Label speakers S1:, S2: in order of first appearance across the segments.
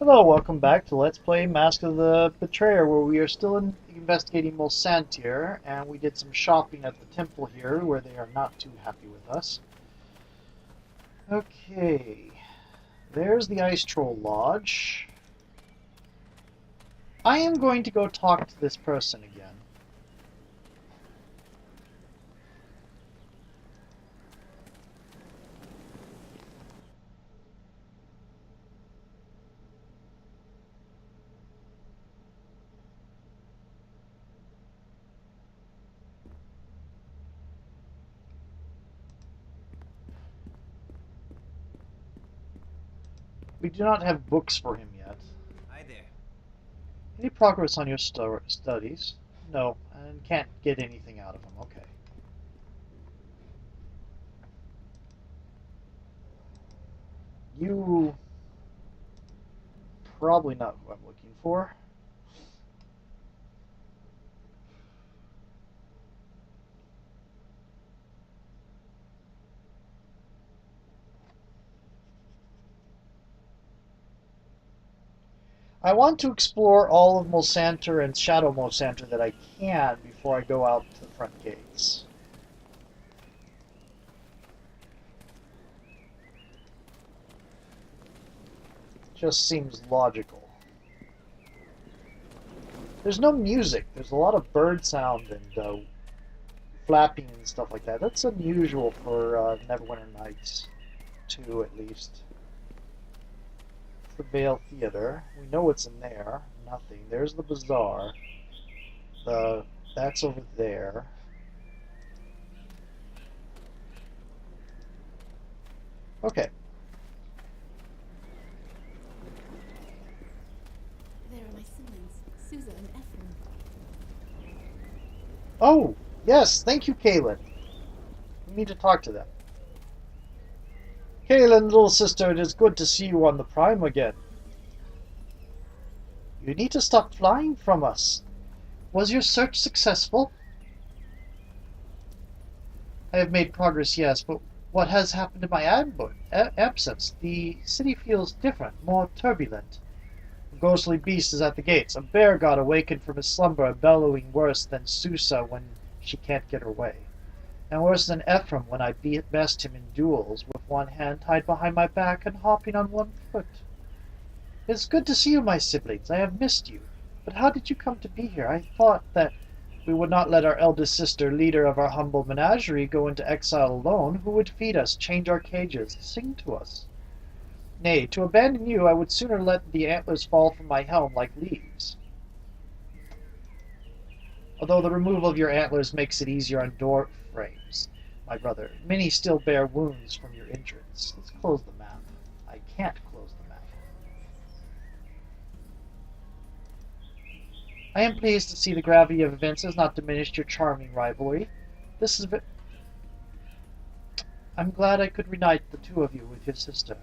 S1: Hello, welcome back to Let's Play Mask of the Betrayer, where we are still investigating Mulsantir, and we did some shopping at the temple here, where they are not too happy with us. Okay, there's the Ice Troll Lodge. I am going to go talk to this person again. We do not have books for him yet.
S2: Hi there.
S1: Any progress on your studies? No, and can't get anything out of him. Okay. You probably not who I'm looking for. I want to explore all of Mulsantir and Shadow Mulsantir that I can before I go out to the front gates. Just seems logical. There's no music. There's a lot of bird sound and flapping and stuff like that. That's unusual for Neverwinter Nights 2, at least. It's the Vale Theater. We know what's in there. Nothing. There's the bazaar. That's over there. Okay.
S3: There are my siblings, Sousa and Ephraim.
S1: Oh, yes, thank you, Kaylin. We need to talk to them. Kaylin, little sister, it is good to see you on the Prime again. You need to stop flying from us. Was your search successful? I have made progress, yes, but what has happened in my absence? The city feels different, more turbulent. A ghostly beast is at the gates. A bear god awakened from his slumber, bellowing worse than Sousa when she can't get her way. And worse than Ephraim when I best him in duels, with one hand tied behind my back and hopping on one foot. It's good to see you, my siblings. I have missed you. But how did you come to be here? I thought that we would not let our eldest sister, leader of our humble menagerie, go into exile alone. Who would feed us, change our cages, sing to us? Nay, to abandon you, I would sooner let the antlers fall from my helm like leaves. Although the removal of your antlers makes it easier on door frames, my brother, many still bear wounds from your injuries. Let's close the map. I can't close the map. I am pleased to see the gravity of events has not diminished your charming rivalry. This is I'm glad I could reunite the two of you with your sister.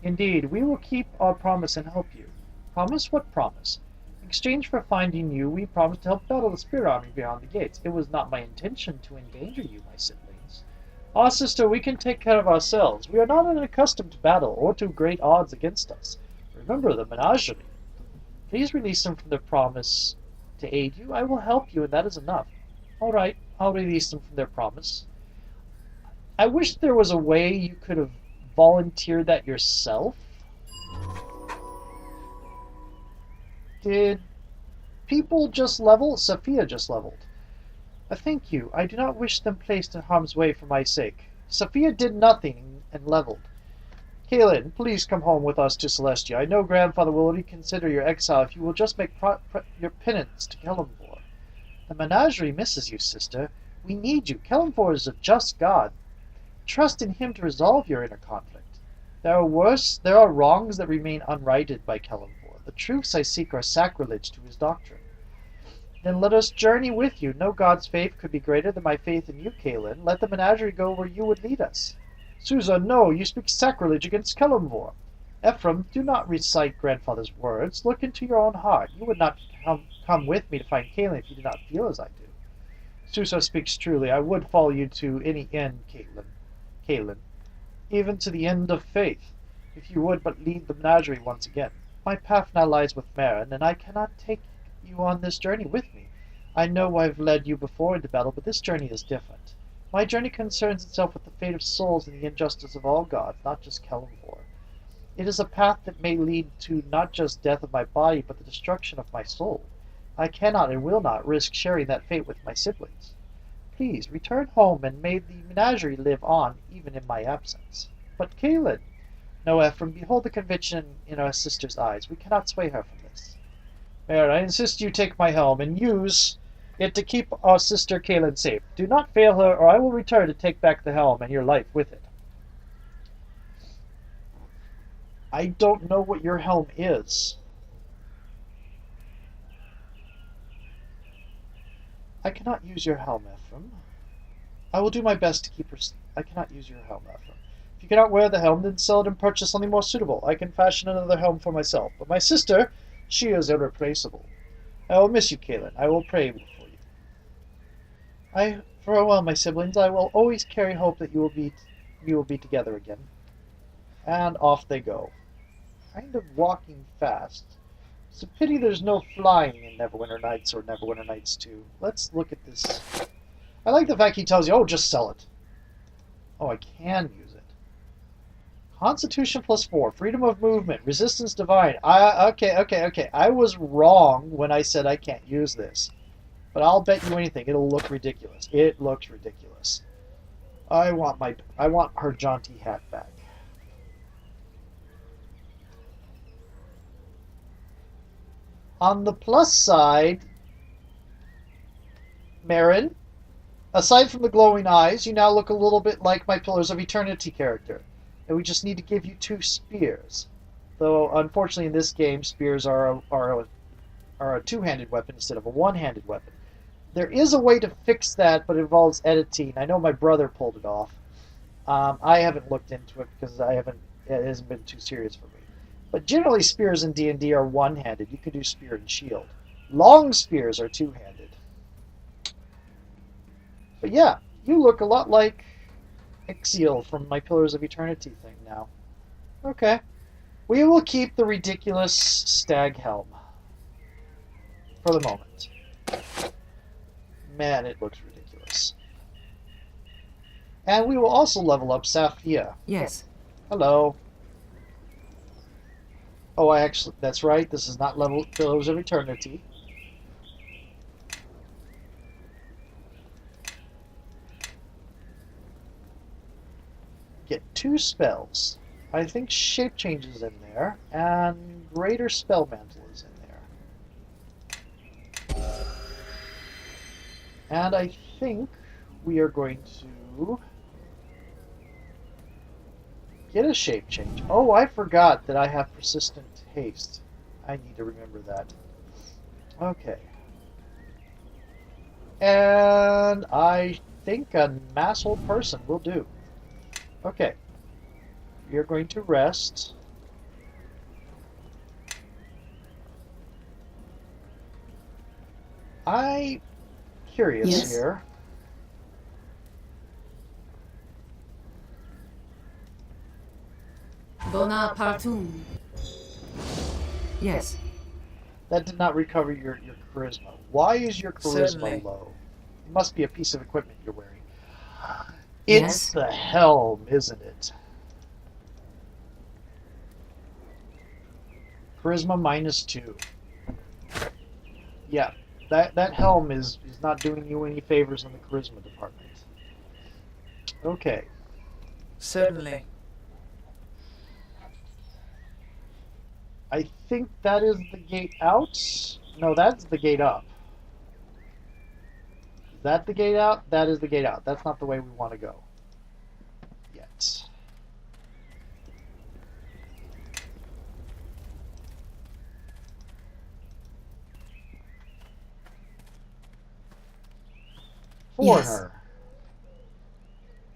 S1: Indeed, we will keep our promise and help you. Promise? What promise? In exchange for finding you, we promised to help battle the spirit army beyond the gates. It was not my intention to endanger you, my siblings. Ah, sister, we can take care of ourselves. We are not unaccustomed to battle or to great odds against us. Remember the menagerie. Please release them from their promise to aid you. I will help you, and that is enough. All right, I'll release them from their promise. I wish there was a way you could have volunteered that yourself. Did people just level? Sophia just leveled. Thank you. I do not wish them placed in harm's way for my sake. Sophia did nothing and leveled. Kaylin, please come home with us to Celestia. I know grandfather will reconsider your exile if you will just make your penance to Kelemvor. The menagerie misses you, sister. We need you. Kelemvor is a just god. Trust in him to resolve your inner conflict. There are wrongs that remain unrighted by Kelemvor. The truths I seek are sacrilege to his doctrine. Then let us journey with you. No god's faith could be greater than my faith in you, Kaylin. Let the menagerie go where you would lead us. Sousa, no, you speak sacrilege against Kelemvor. Ephraim, do not recite grandfather's words. Look into your own heart. You would not come with me to find Kaylin if you did not feel as I do. Sousa speaks truly. I would follow you to any end, Kaylin, even to the end of faith, if you would but lead the menagerie once again. My path now lies with Meren, and I cannot take you on this journey with me. I know I've led you before into battle, but this journey is different. My journey concerns itself with the fate of souls and the injustice of all gods, not just Kelemvor. It is a path that may lead to not just death of my body, but the destruction of my soul. I cannot and will not risk sharing that fate with my siblings. Please, return home, and may the menagerie live on, even in my absence. But Kaelin! No, Ephraim, behold the conviction in our sister's eyes. We cannot sway her from this. Mayor, I insist you take my helm, and use it to keep our sister Kaelin safe. Do not fail her, or I will return to take back the helm, and your life with it. I don't know what your helm is. I cannot use your helm, Ephraim. I will do my best to keep her... I cannot use your helm, Ephraim. If you cannot wear the helm, then sell it and purchase something more suitable. I can fashion another helm for myself. But my sister, she is irreplaceable. I will miss you, Kaelin. I will pray for you. Farewell, my siblings. I will always carry hope that you will be together again. And off they go. Kind of walking fast. It's a pity there's no flying in Neverwinter Nights or Neverwinter Nights 2. Let's look at this. I like the fact he tells you, oh, just sell it. Oh, I can use it. Constitution +4, freedom of movement, resistance divine. Okay. I was wrong when I said I can't use this. But I'll bet you anything, it'll look ridiculous. It looks ridiculous. I want her jaunty hat back. On the plus side, Meren, aside from the glowing eyes, you now look a little bit like my Pillars of Eternity character. And we just need to give you 2 spears. Though, unfortunately, in this game, spears are a two-handed weapon instead of a one-handed weapon. There is a way to fix that, but it involves editing. I know my brother pulled it off. I haven't looked into it because it hasn't been too serious for me. But generally, spears in D&D are one-handed. You can do spear and shield. Long spears are two-handed. But yeah, you look a lot like Ixiel from my Pillars of Eternity thing now. Okay. We will keep the ridiculous stag helm. For the moment. Man, it looks ridiculous. And we will also level up Safia.
S2: Yes.
S1: Hello. Oh, that's right. This is not level Pillars of Eternity. Get 2 spells. I think Shape Change is in there, and Greater Spell Mantle is in there. And I think we are going to get a Shape Change. Oh, I forgot that I have Persistent Haste. I need to remember that. Okay. And I think a Masshole Person will do. Okay. You're going to rest. I'm curious here.
S3: Bonapartum.
S2: Yes.
S1: That did not recover your charisma. Why is your charisma
S2: Certainly.
S1: low? It must be a piece of equipment you're wearing. It's the helm, isn't it? Charisma -2. Yeah, that helm is not doing you any favors in the charisma department. Okay.
S2: Certainly.
S1: I think that is the gate out. No, that's the gate up. Is that the gate out? That is the gate out. That's not the way we want to go. Yet. Foreigner.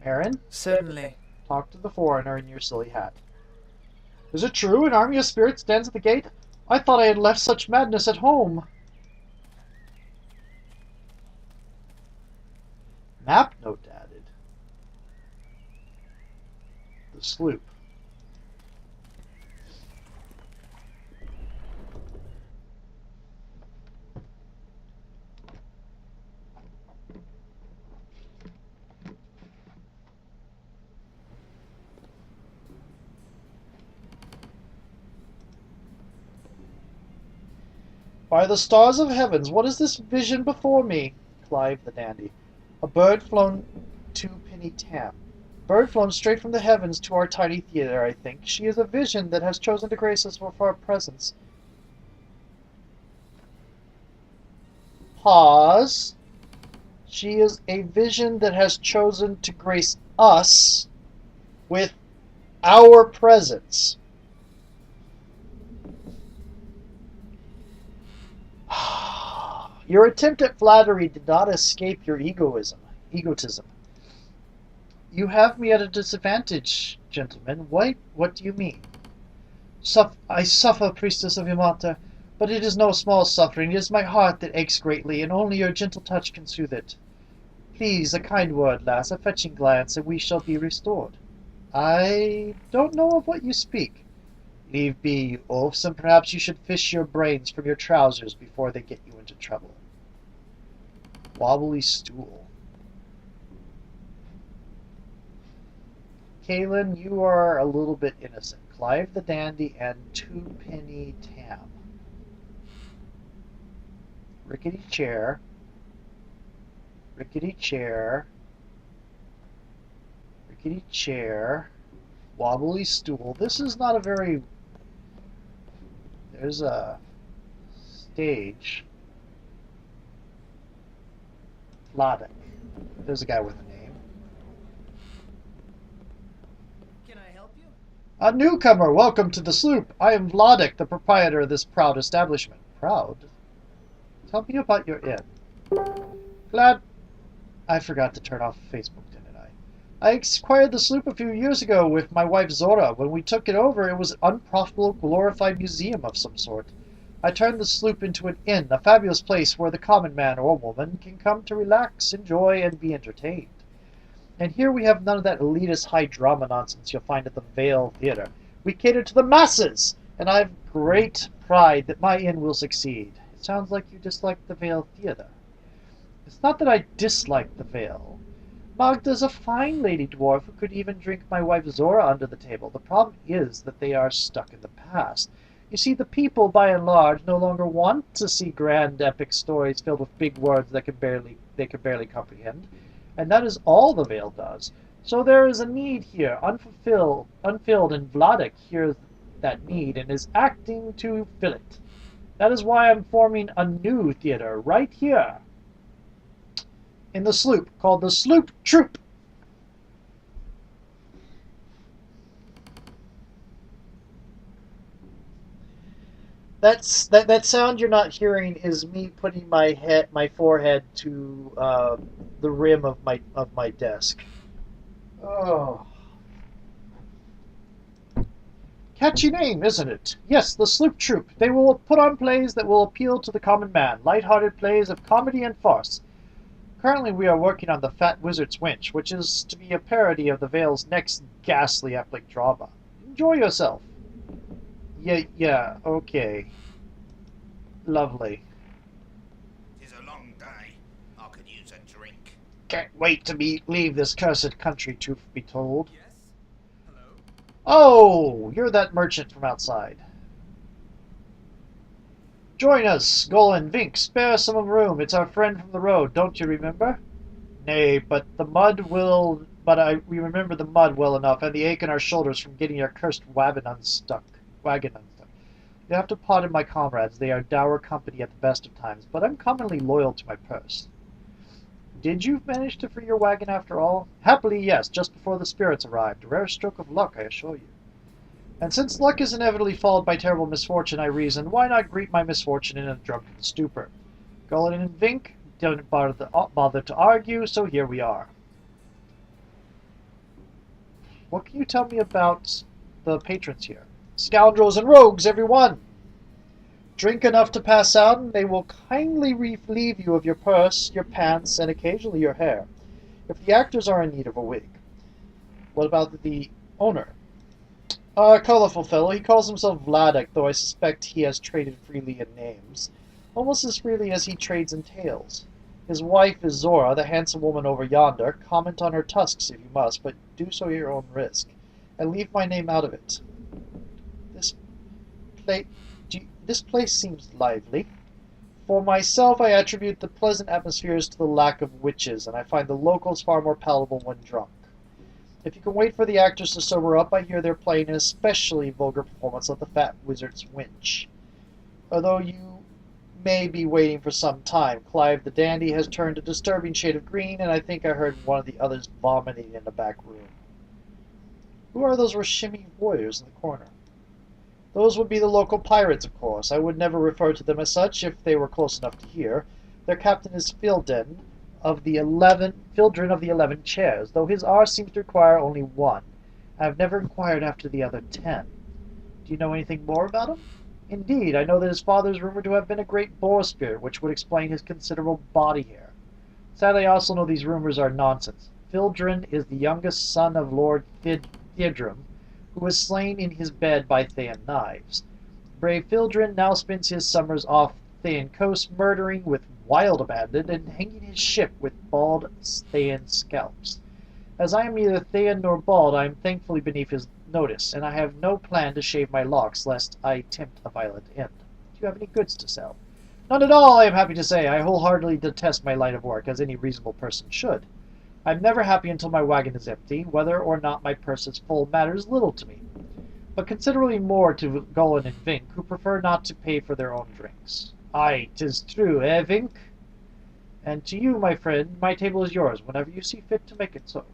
S1: Meren,
S2: Certainly.
S1: talk to the foreigner in your silly hat. Is it true an army of spirits stands at the gate? I thought I had left such madness at home. Map note added. The sloop. By the stars of heavens, what is this vision before me? Clive the dandy. A bird flown two-penny tam. Bird flown straight from the heavens to our tiny theater, I think. She is a vision that has chosen to grace us with our presence. Pause. She is a vision that has chosen to grace us with our presence. Your attempt at flattery did not escape your egotism. You have me at a disadvantage, gentlemen. What do you mean? I suffer, priestess of Yamata, but it is no small suffering. It is my heart that aches greatly, and only your gentle touch can soothe it. Please, a kind word, lass, a fetching glance, and we shall be restored. I don't know of what you speak. Leave be, you oafs, and perhaps you should fish your brains from your trousers before they get you into trouble. Wobbly stool. Kaylin, you are a little bit innocent. Clive the dandy and two-penny tam. Rickety chair. Rickety chair. Rickety chair. Wobbly stool. This is not a very... There's a stage. Vladik. There's a guy with a name.
S2: Can I help you?
S1: A newcomer, welcome to the Sloop. I am Vladik, the proprietor of this proud establishment. Proud? Tell me about your inn. Glad... I forgot to turn off Facebook, didn't I? I acquired the Sloop a few years ago with my wife Zora. When we took it over, it was an unprofitable, glorified museum of some sort. I turned the Sloop into an inn, a fabulous place where the common man or woman can come to relax, enjoy, and be entertained. And here we have none of that elitist high drama nonsense you'll find at the Vale Theatre. We cater to the masses, and I have great pride that my inn will succeed. It sounds like you dislike the Vale Theatre. It's not that I dislike the Vale. Magda's a fine lady dwarf who could even drink my wife Zora under the table. The problem is that they are stuck in the past. You see, the people, by and large, no longer want to see grand epic stories filled with big words they can barely comprehend, and that is all the Vale does. So there is a need here, unfilled, and Vladik hears that need and is acting to fill it. That is why I'm forming a new theater right here in the Sloop, called the Sloop Troop. That sound you're not hearing is me putting my forehead to the rim of my desk. Oh, catchy name, isn't it? Yes, the Sloop Troop. They will put on plays that will appeal to the common man, light-hearted plays of comedy and farce. Currently, we are working on The Fat Wizard's Winch, which is to be a parody of the Vale's next ghastly epic drama. Enjoy yourself. Yeah, okay. Lovely.
S4: Tis a long day. I could use a drink.
S1: Can't wait to leave this cursed country, truth be told.
S2: Yes? Hello?
S1: Oh, you're that merchant from outside. Join us, Golan, Vink, spare some room. It's our friend from the road, don't you remember? Nay, but we remember the mud well enough, and the ache in our shoulders from getting our cursed wagon unstuck. You have to pardon my comrades, they are dour company at the best of times, but I'm commonly loyal to my purse. Did you manage to free your wagon after all? Happily, yes, just before the spirits arrived. A rare stroke of luck, I assure you. And since luck is inevitably followed by terrible misfortune, I reasoned, why not greet my misfortune in a drunken stupor? Golan and Vink didn't bother to argue, so here we are. What can you tell me about the patrons here? Scoundrels and rogues, every one! Drink enough to pass out, and they will kindly relieve you of your purse, your pants, and occasionally your hair, if the actors are in need of a wig. What about the owner? A colorful fellow. He calls himself Vladik, though I suspect he has traded freely in names, almost as freely as he trades in tales. His wife is Zora, the handsome woman over yonder. Comment on her tusks if you must, but do so at your own risk, and leave my name out of it. This place seems lively. For myself, I attribute the pleasant atmospheres to the lack of witches, and I find the locals far more palatable when drunk. If you can wait for the actors to sober up, I hear they're playing an especially vulgar performance of the Fat Wizard's Winch. Although you may be waiting for some time, Clive the Dandy has turned a disturbing shade of green, and I think I heard one of the others vomiting in the back room. Who are those shimmying warriors in the corner? Those would be the local pirates, of course. I would never refer to them as such if they were close enough to hear. Their captain is Fildren of the 11 Chairs, though his R seems to require only one. I have never inquired after the other 10. Do you know anything more about him? Indeed, I know that his father is rumored to have been a great boar spirit, which would explain his considerable body hair. Sadly, I also know these rumors are nonsense. Fildren is the youngest son of Lord Thiedrum, who was slain in his bed by Thayan knives. Brave Fildren now spends his summers off Thayan coast, murdering with wild abandon and hanging his ship with bald Thayan scalps. As I am neither Thayan nor bald, I am thankfully beneath his notice, and I have no plan to shave my locks lest I tempt a violent end. Do you have any goods to sell? None at all, I am happy to say. I wholeheartedly detest my line of work, as any reasonable person should. I am never happy until my wagon is empty. Whether or not my purse is full matters little to me, but considerably more to Golan and Vink, who prefer not to pay for their own drinks. Aye, 'tis true, eh, Vink? And to you, my friend, my table is yours, whenever you see fit to make it so.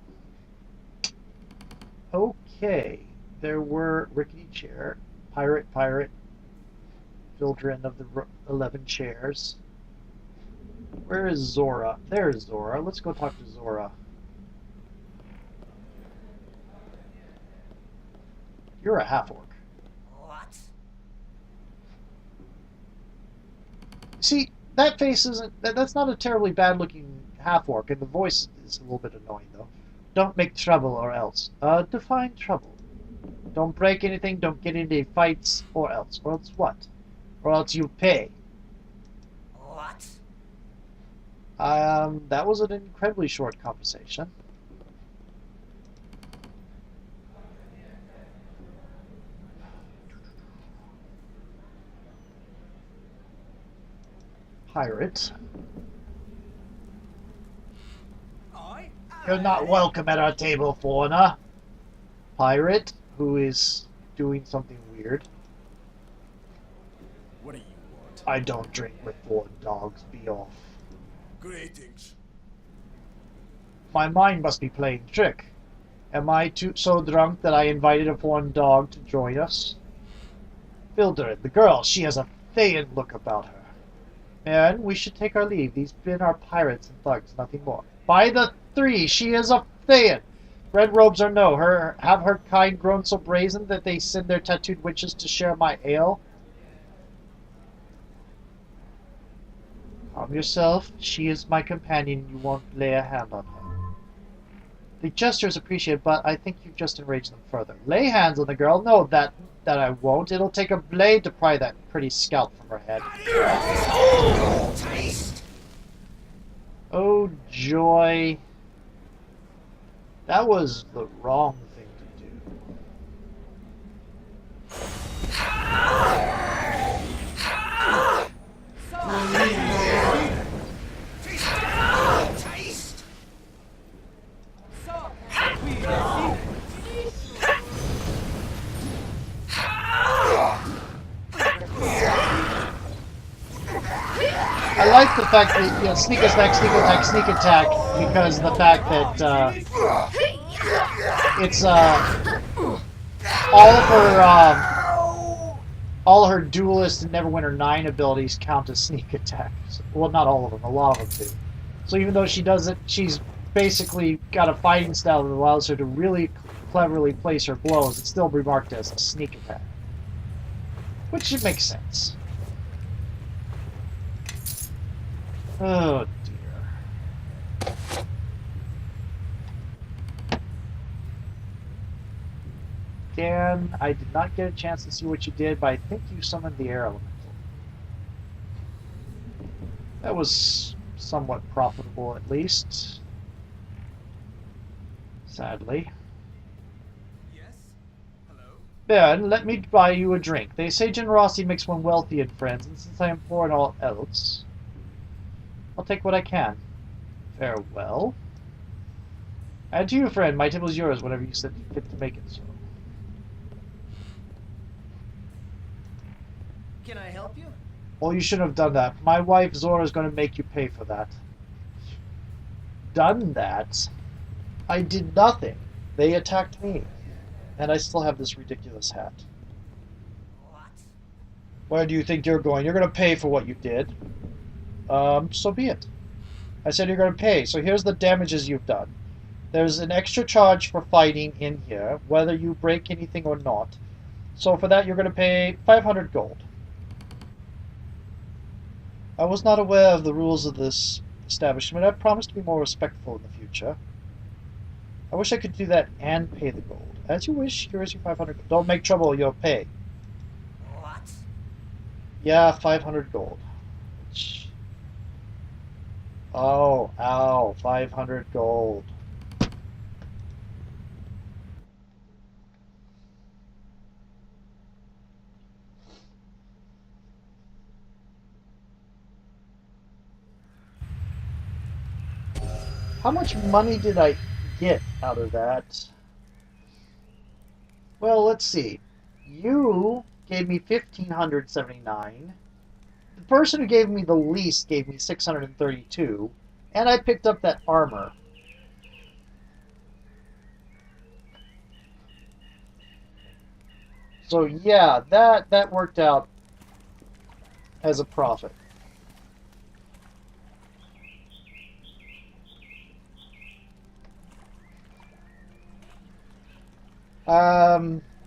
S1: Okay, there were Rickety Chair, Pirate, Fildren of the 11 Chairs. Where is Zora? There's Zora. Let's go talk to Zora. You're a half-orc.
S4: What?
S1: See, that face isn't... That's not a terribly bad-looking half-orc, and the voice is a little bit annoying, though. Don't make trouble or else. Define trouble. Don't break anything, don't get into fights, or else. Or else what? Or else you pay.
S4: What?
S1: That was an incredibly short conversation. Pirate. You're not welcome at our table, foreigner. Pirate, who is doing something weird.
S5: What do you want?
S1: I don't drink with foreign dogs. Be off.
S5: Greetings.
S1: My mind must be playing trick. Am I so drunk that I invited a foreign dog to join us? Fildred, the girl, she has a Thayan look about her. Meren, we should take our leave. These men are pirates and thugs, nothing more. By the three, she is a Thayan. Red robes or no, have her kind grown so brazen that they send their tattooed witches to share my ale? Calm yourself. She is my companion. You won't lay a hand on her. The gesture is appreciated, but I think you've just enraged them further. Lay hands on the girl? No, that I won't. It'll take a blade to pry that pretty scalp from her head. Oh, joy. That was the wrong thing to do.
S4: Taste?
S1: I like the fact that, you know, sneak attack, because of the fact that, it's, all her Duelist and Neverwinter 9 abilities count as sneak attacks. Well, not all of them, a lot of them do. So even though she doesn't, she's basically got a fighting style that allows her to really cleverly place her blows, it's still be marked as a sneak attack. Which should make sense. Oh dear. Dan, I did not get a chance to see what you did, but I think you summoned the air elemental. That was somewhat profitable, at least. Sadly.
S2: Yes? Hello?
S1: Ben, let me buy you a drink. They say generosity makes one wealthy and friends, and since I am poor in all else, I'll take what I can. Farewell. And to you, friend, my table's yours whenever you said fit to make it so.
S2: Can I help you?
S1: Well, you shouldn't have done that. My wife Zora is going to make you pay for that. Done that? I did nothing. They attacked me. And I still have this ridiculous hat.
S2: What?
S1: Where do you think you're going? You're going to pay for what you did. So be it. I said you're going to pay. So here's the damages you've done. There's an extra charge for fighting in here, whether you break anything or not. So for that, you're going to pay 500 gold. I was not aware of the rules of this establishment. I promise to be more respectful in the future. I wish I could do that and pay the gold. As you wish, here's your 500 gold. Don't make trouble, you'll pay.
S2: What?
S1: Yeah, 500 gold. Oh, ow, 500 gold. How much money did I get out of that? Well, let's see. You gave me 1,579. The person who gave me the least gave me 632. And I picked up that armor. So yeah, that worked out as a profit.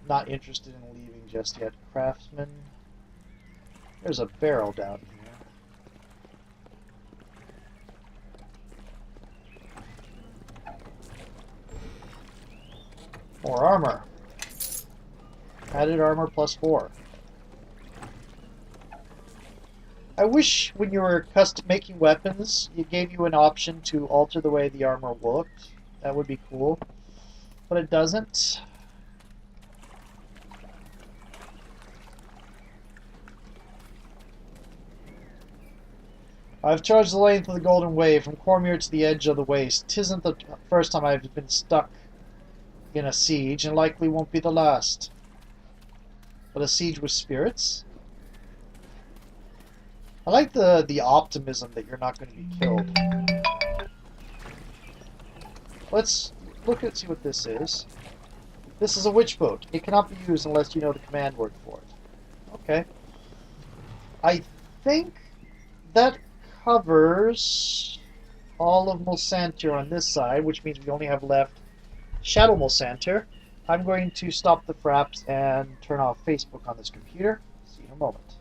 S1: Not interested in leaving just yet. Craftsman. There's a barrel down here. More armor. Added armor +4. I wish when you were making weapons, it gave you an option to alter the way the armor looked. That would be cool. But it doesn't. I've charged the length of the Golden Way from Cormier to the edge of the waste. 'Tisn't the first time I've been stuck in a siege, and likely won't be the last. But a siege with spirits? I like the optimism that you're not going to be killed. Let's see what this is. This is a witch boat. It cannot be used unless you know the command word for it. Okay. I think that covers all of Mulsantir on this side, which means we only have left Shadow Mulsantir. I'm going to stop the fraps and turn off Facebook on this computer. See you in a moment.